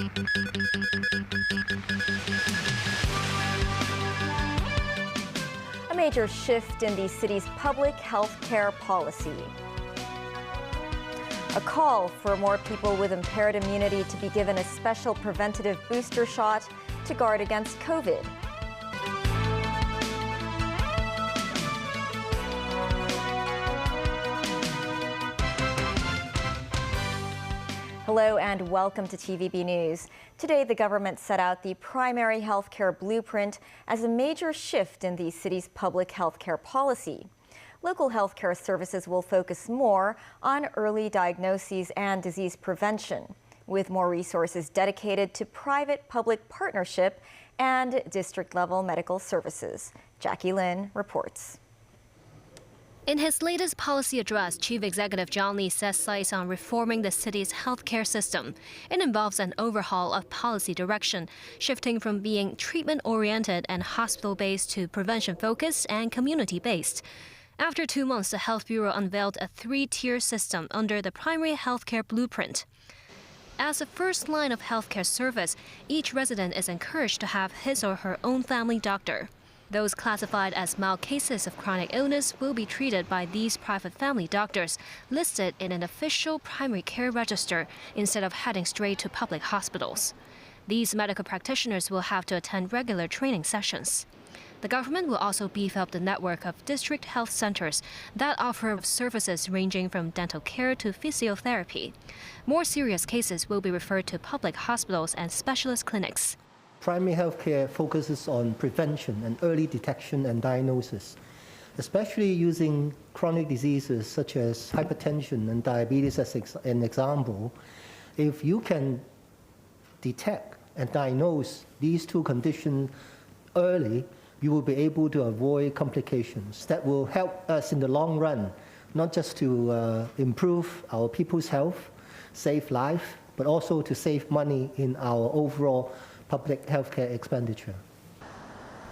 A major shift in the city's public health care policy. A call for more people with impaired immunity to be given a special preventative booster shot to guard against COVID. Hello and welcome to TVB News. Today, the government set out the primary health care blueprint as a major shift in the city's public health care policy. Local health care services will focus more on early diagnoses and disease prevention, with more resources dedicated to private-public partnership and district-level medical services. Jackie Lin reports. In his latest policy address, Chief Executive John Lee sets sights on reforming the city's healthcare system. It involves an overhaul of policy direction, shifting from being treatment-oriented and hospital-based to prevention-focused and community-based. After 2 months, the Health Bureau unveiled a 3-tier system under the primary healthcare blueprint. As the first line of healthcare service, each resident is encouraged to have his or her own family doctor. Those classified as mild cases of chronic illness will be treated by these private family doctors, listed in an official primary care register instead of heading straight to public hospitals. These medical practitioners will have to attend regular training sessions. The government will also beef up the network of district health centers that offer services ranging from dental care to physiotherapy. More serious cases will be referred to public hospitals and specialist clinics. Primary health care focuses on prevention and early detection and diagnosis, especially using chronic diseases such as hypertension and diabetes as an example. If you can detect and diagnose these two conditions early, you will be able to avoid complications that will help us in the long run, not just to improve our people's health, save life, but also to save money in our overall public healthcare expenditure.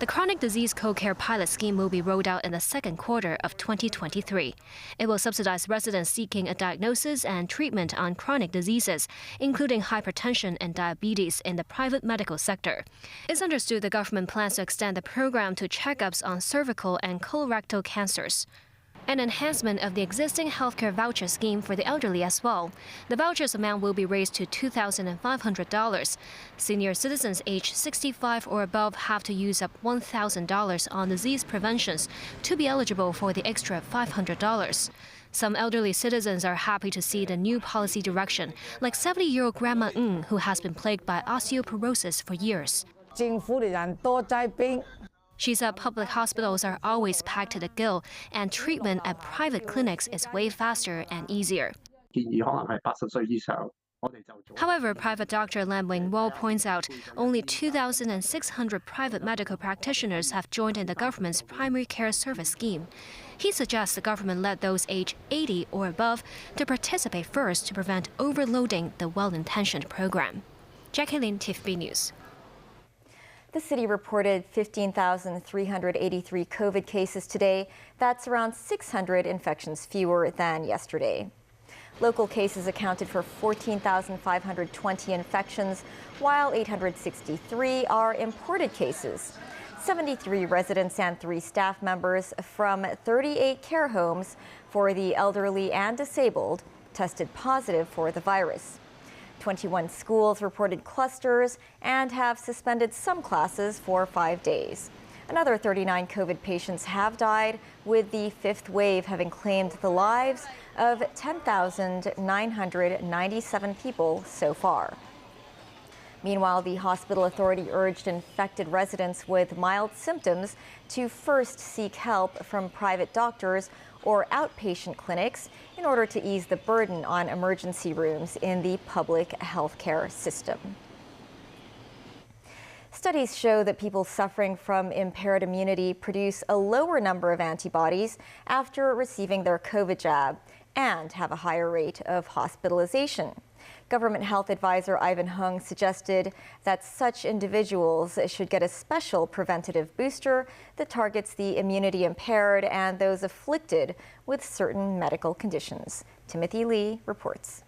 The chronic disease co-care pilot scheme will be rolled out in the second quarter of 2023. It will subsidize residents seeking a diagnosis and treatment on chronic diseases, including hypertension and diabetes in the private medical sector. It's understood the government plans to extend the program to checkups on cervical and colorectal cancers. An enhancement of the existing healthcare voucher scheme for the elderly as well. The voucher's amount will be raised to $2,500. Senior citizens aged 65 or above have to use up $1,000 on disease preventions to be eligible for the extra $500. Some elderly citizens are happy to see the new policy direction, like 70-year-old Grandma Ng, who has been plagued by osteoporosis for years. She said public hospitals are always packed to the gill, and treatment at private clinics is way faster and easier. However, private Dr. Lam Wing-Wo points out only 2,600 private medical practitioners have joined in the government's primary care service scheme. He suggests the government let those aged 80 or above to participate first to prevent overloading the well-intentioned program. Jackie Lin, TVB News. The city reported 15,383 COVID cases today. That's around 600 infections fewer than yesterday. Local cases accounted for 14,520 infections, while 863 are imported cases. 73 residents and 3 staff members from 38 care homes for the elderly and disabled tested positive for the virus. 21 schools reported clusters and have suspended some classes for 5 days. Another 39 COVID patients have died, with the 5th wave having claimed the lives of 10,997 people so far. Meanwhile, the hospital authority urged infected residents with mild symptoms to first seek help from private doctors or outpatient clinics in order to ease the burden on emergency rooms in the public healthcare system. Studies show that people suffering from impaired immunity produce a lower number of antibodies after receiving their COVID jab and have a higher rate of hospitalization. Government Health Advisor Ivan Hung suggested that such individuals should get a special preventative booster that targets the immunity impaired and those afflicted with certain medical conditions. Timothy Lee reports.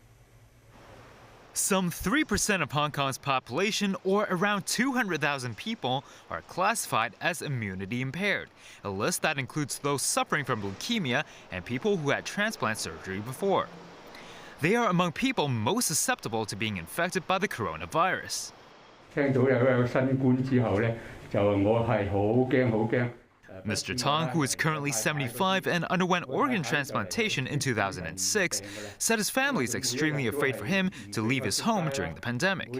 Some 3% of Hong Kong's population, or around 200,000 people, are classified as immunity impaired, a list that includes those suffering from leukemia and people who had transplant surgery before. They are among people most susceptible to being infected by the coronavirus. 聽到有新冠之後呢，就我係好驚。 Mr. Tong, who is currently 75 and underwent organ transplantation in 2006, said his family is extremely afraid for him to leave his home during the pandemic.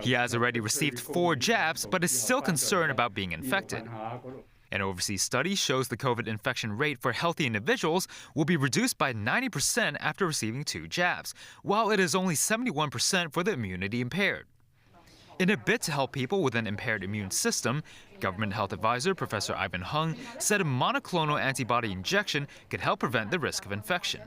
He has already received 4 jabs, but is still concerned about being infected. An overseas study shows the COVID infection rate for healthy individuals will be reduced by 90% after receiving 2 jabs, while it is only 71% for the immunity impaired. In a bid to help people with an impaired immune system, Government Health Advisor Professor Ivan Hung said a monoclonal antibody injection could help prevent the risk of infection.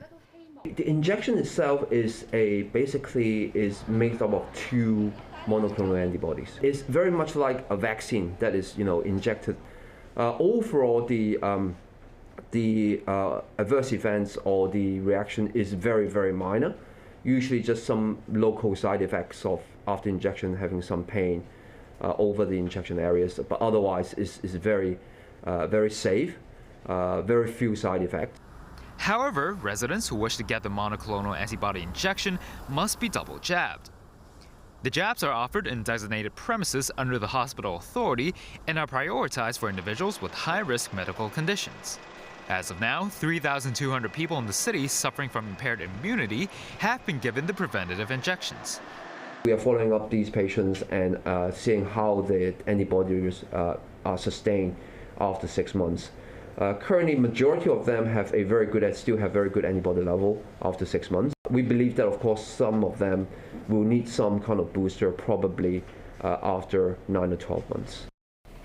The injection itself is basically made up of 2 monoclonal antibodies. It's very much like a vaccine that is, injected. Overall, the adverse events or the reaction is very, very minor. Usually just some local side effects of after injection, having some pain over the injection areas, but otherwise is very, very safe, very few side effects. However, residents who wish to get the monoclonal antibody injection must be double jabbed. The jabs are offered in designated premises under the hospital authority and are prioritized for individuals with high-risk medical conditions. As of now, 3,200 people in the city suffering from impaired immunity have been given the preventative injections. We are following up these patients and seeing how the antibodies are sustained after 6 months. Currently, majority of them still have very good antibody level after 6 months. We believe that, of course, some of them will need some kind of booster probably after 9 or 12 months.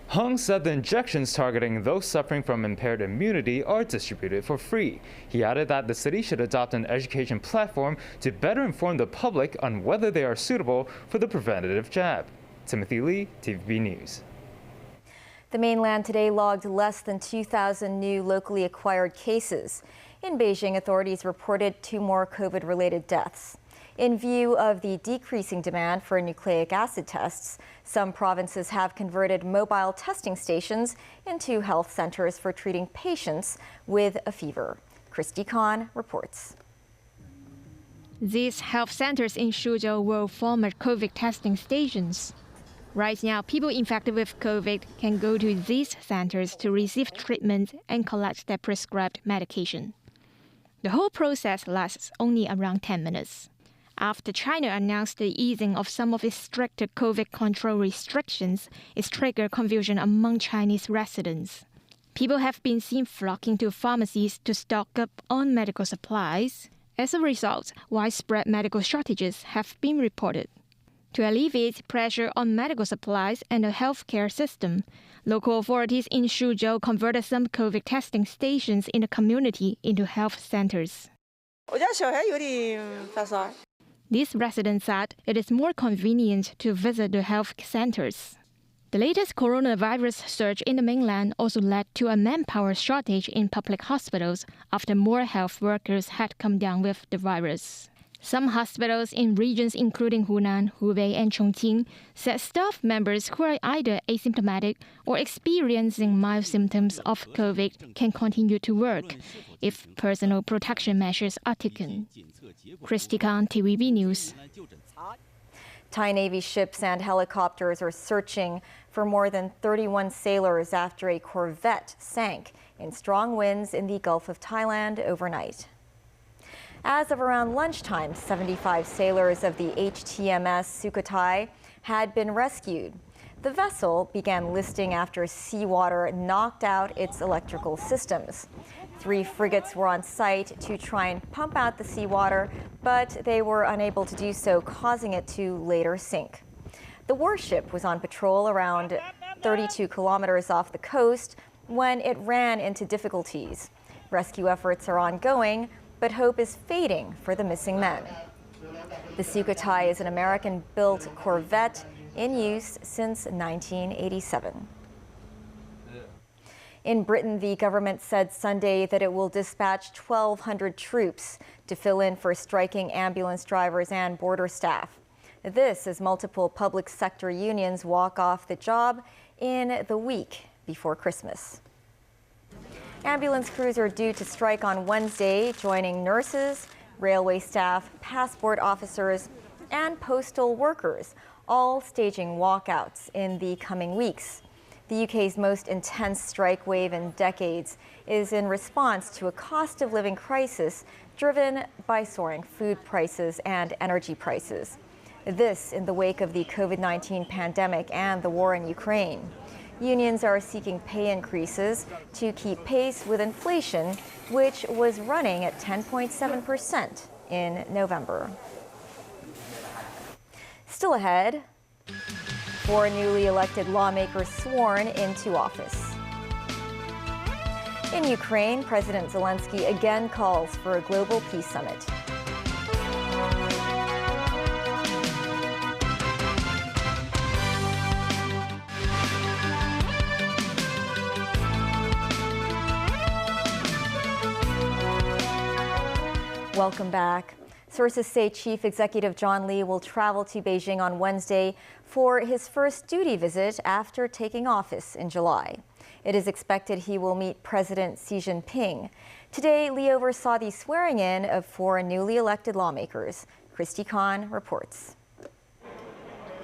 Hung said the injections targeting those suffering from impaired immunity are distributed for free. He added that the city should adopt an education platform to better inform the public on whether they are suitable for the preventative jab. Timothy Lee, TVB News. The mainland today logged less than 2,000 new locally acquired cases. In Beijing, authorities reported 2 more COVID-related deaths. In view of the decreasing demand for nucleic acid tests, some provinces have converted mobile testing stations into health centers for treating patients with a fever. Christy Khan reports. These health centers in Suzhou will form COVID testing stations. Right now, people infected with COVID can go to these centers to receive treatment and collect their prescribed medication. The whole process lasts only around 10 minutes. After China announced the easing of some of its stricter COVID control restrictions, it's triggered confusion among Chinese residents. People have been seen flocking to pharmacies to stock up on medical supplies. As a result, widespread medical shortages have been reported. To alleviate pressure on medical supplies and the healthcare system, local authorities in Suzhou converted some COVID testing stations in the community into health centers. These residents said it is more convenient to visit the health centers. The latest coronavirus surge in the mainland also led to a manpower shortage in public hospitals after more health workers had come down with the virus. Some hospitals in regions including Hunan, Hubei, and Chongqing said staff members who are either asymptomatic or experiencing mild symptoms of COVID can continue to work if personal protection measures are taken. Christy Khan, TVB News. Thai Navy ships and helicopters are searching for more than 31 sailors after a corvette sank in strong winds in the Gulf of Thailand overnight. As of around lunchtime, 75 sailors of the HTMS Sukhothai had been rescued. The vessel began listing after seawater knocked out its electrical systems. 3 frigates were on site to try and pump out the seawater, but they were unable to do so, causing it to later sink. The warship was on patrol around 32 kilometers off the coast when it ran into difficulties. Rescue efforts are ongoing, but hope is fading for the missing men. The Sukhothai is an American-built corvette in use since 1987. In Britain, the government said Sunday that it will dispatch 1,200 troops to fill in for striking ambulance drivers and border staff. This as multiple public sector unions walk off the job in the week before Christmas. Ambulance crews are due to strike on Wednesday, joining nurses, railway staff, passport officers, and postal workers, all staging walkouts in the coming weeks. The UK's most intense strike wave in decades is in response to a cost of living crisis driven by soaring food prices and energy prices. This in the wake of the COVID-19 pandemic and the war in Ukraine. Unions are seeking pay increases to keep pace with inflation, which was running at 10.7% in November. Still ahead, 4 newly elected lawmakers sworn into office. In Ukraine, President Zelensky again calls for a global peace summit. Welcome back. Sources say Chief Executive John Lee will travel to Beijing on Wednesday for his first duty visit after taking office in July. It is expected he will meet President Xi Jinping. Today, Lee oversaw the swearing in of 4 newly elected lawmakers. Christy Khan reports.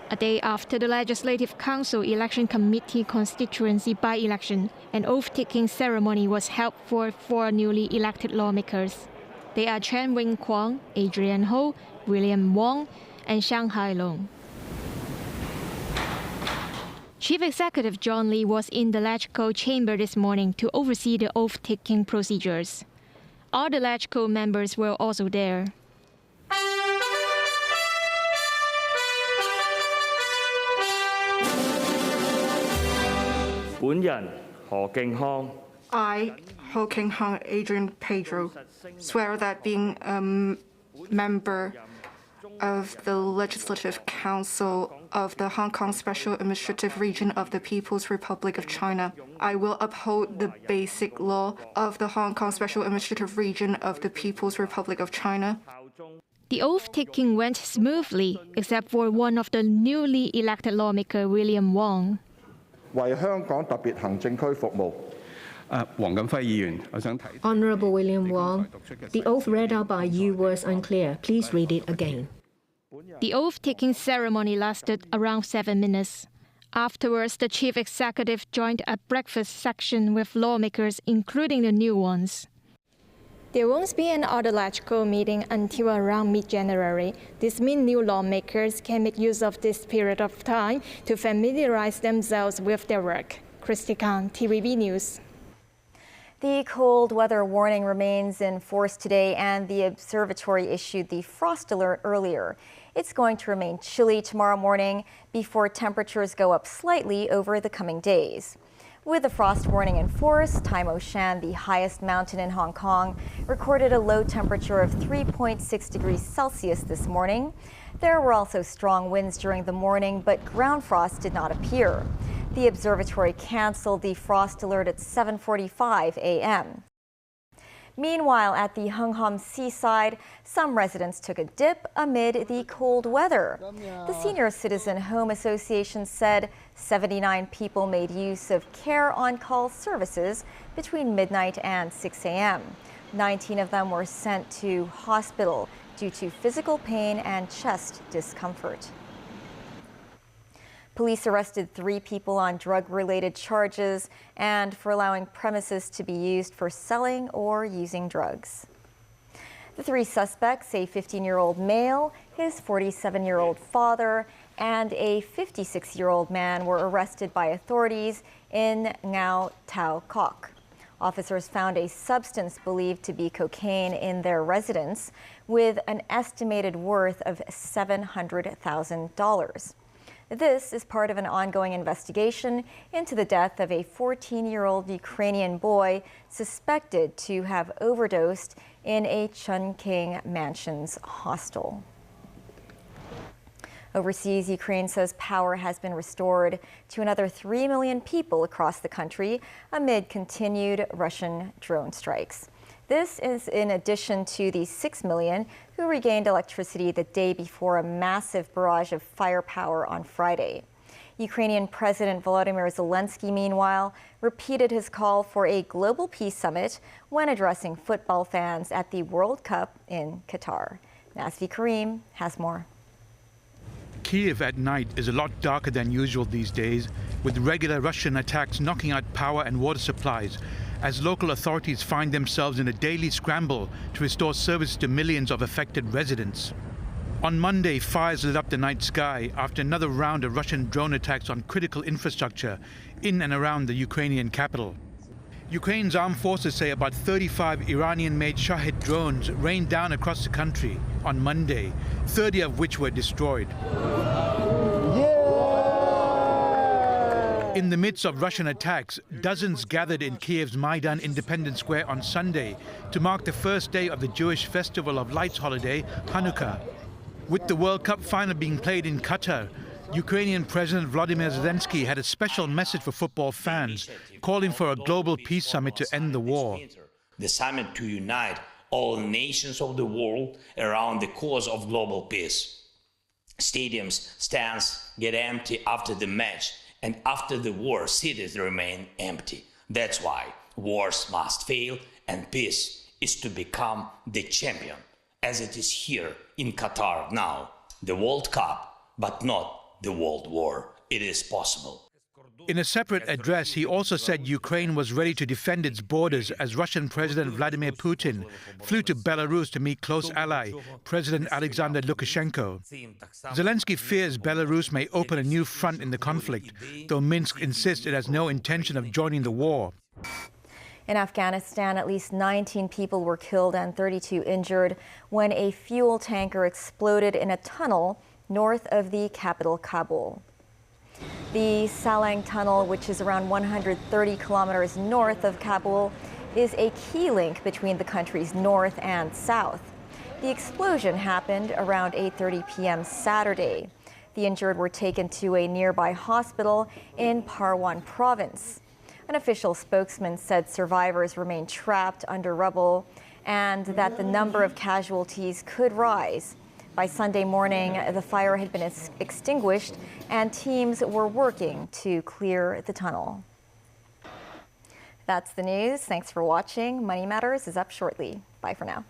A day after the Legislative Council Election Committee constituency by-election, an oath-taking ceremony was held for 4 newly elected lawmakers. They are Chen Wing-kwong, Adrian Ho, William Wong, and Shanghai Long. Chief Executive John Lee was in the LegCo chamber this morning to oversee the oath-taking procedures. All the LegCo members were also there. I, Ho King Hong Adrian Pedro, swear that being a member of the Legislative Council of the Hong Kong Special Administrative Region of the People's Republic of China, I will uphold the basic law of the Hong Kong Special Administrative Region of the People's Republic of China. The oath-taking went smoothly, except for one of the newly elected lawmaker, William Wong. 為香港特別行政區服務。 Honourable William Wong, the oath read out by you was unclear. Please read it again. The oath-taking ceremony lasted around 7 minutes. Afterwards, the chief executive joined a breakfast section with lawmakers, including the new ones. There won't be an other LegCo meeting until around mid-January. This means new lawmakers can make use of this period of time to familiarize themselves with their work. Christy Khan, TVB News. The cold weather warning remains in force today, and the observatory issued the frost alert earlier. It's going to remain chilly tomorrow morning before temperatures go up slightly over the coming days. With the frost warning in force, Tai Mo Shan, the highest mountain in Hong Kong, recorded a low temperature of 3.6 degrees Celsius this morning. There were also strong winds during the morning, but ground frost did not appear. The observatory canceled the frost alert at 7:45 a.m. Meanwhile, at the Hung Hom seaside, some residents took a dip amid the cold weather. The Senior Citizen Home Association said 79 people made use of care on-call services between midnight and 6 a.m. 19 of them were sent to hospital due to physical pain and chest discomfort. Police arrested 3 people on drug-related charges and for allowing premises to be used for selling or using drugs. The 3 suspects, a 15-year-old male, his 47-year-old father, and a 56-year-old man, were arrested by authorities in Ngau Tau Kok. Officers found a substance believed to be cocaine in their residence with an estimated worth of $700,000. This is part of an ongoing investigation into the death of a 14-year-old Ukrainian boy suspected to have overdosed in a Chungking Mansions hostel. Overseas, Ukraine says power has been restored to another 3 million people across the country amid continued Russian drone strikes. This is in addition to the 6 million who regained electricity the day before a massive barrage of firepower on Friday. Ukrainian President Volodymyr Zelensky, meanwhile, repeated his call for a global peace summit when addressing football fans at the World Cup in Qatar. Nasvi Karim has more. Kyiv at night is a lot darker than usual these days, with regular Russian attacks knocking out power and water supplies, as local authorities find themselves in a daily scramble to restore service to millions of affected residents. On Monday, fires lit up the night sky after another round of Russian drone attacks on critical infrastructure in and around the Ukrainian capital. Ukraine's armed forces say about 35 Iranian-made Shahed drones rained down across the country on Monday, 30 of which were destroyed. In the midst of Russian attacks, dozens gathered in Kyiv's Maidan Independence Square on Sunday to mark the first day of the Jewish festival of lights holiday, Hanukkah. With the World Cup final being played in Qatar, Ukrainian President Volodymyr Zelensky had a special message for football fans, calling for a global peace summit to end the war. The summit to unite all nations of the world around the cause of global peace. Stadiums, stands get empty after the match, and after the war, cities remain empty. That's why wars must fail, and peace is to become the champion, as it is here in Qatar now. The World Cup, but not the World War. It is possible. In a separate address, he also said Ukraine was ready to defend its borders as Russian President Vladimir Putin flew to Belarus to meet close ally, President Alexander Lukashenko. Zelensky fears Belarus may open a new front in the conflict, though Minsk insists it has no intention of joining the war. In Afghanistan, at least 19 people were killed and 32 injured when a fuel tanker exploded in a tunnel north of the capital, Kabul. The Salang Tunnel, which is around 130 kilometers north of Kabul, is a key link between the country's north and south. The explosion happened around 8:30 p.m. Saturday. The injured were taken to a nearby hospital in Parwan province. An official spokesman said survivors remain trapped under rubble and that the number of casualties could rise. By Sunday morning, the fire had been extinguished and teams were working to clear the tunnel. That's the news. Thanks for watching. Money Matters is up shortly. Bye for now.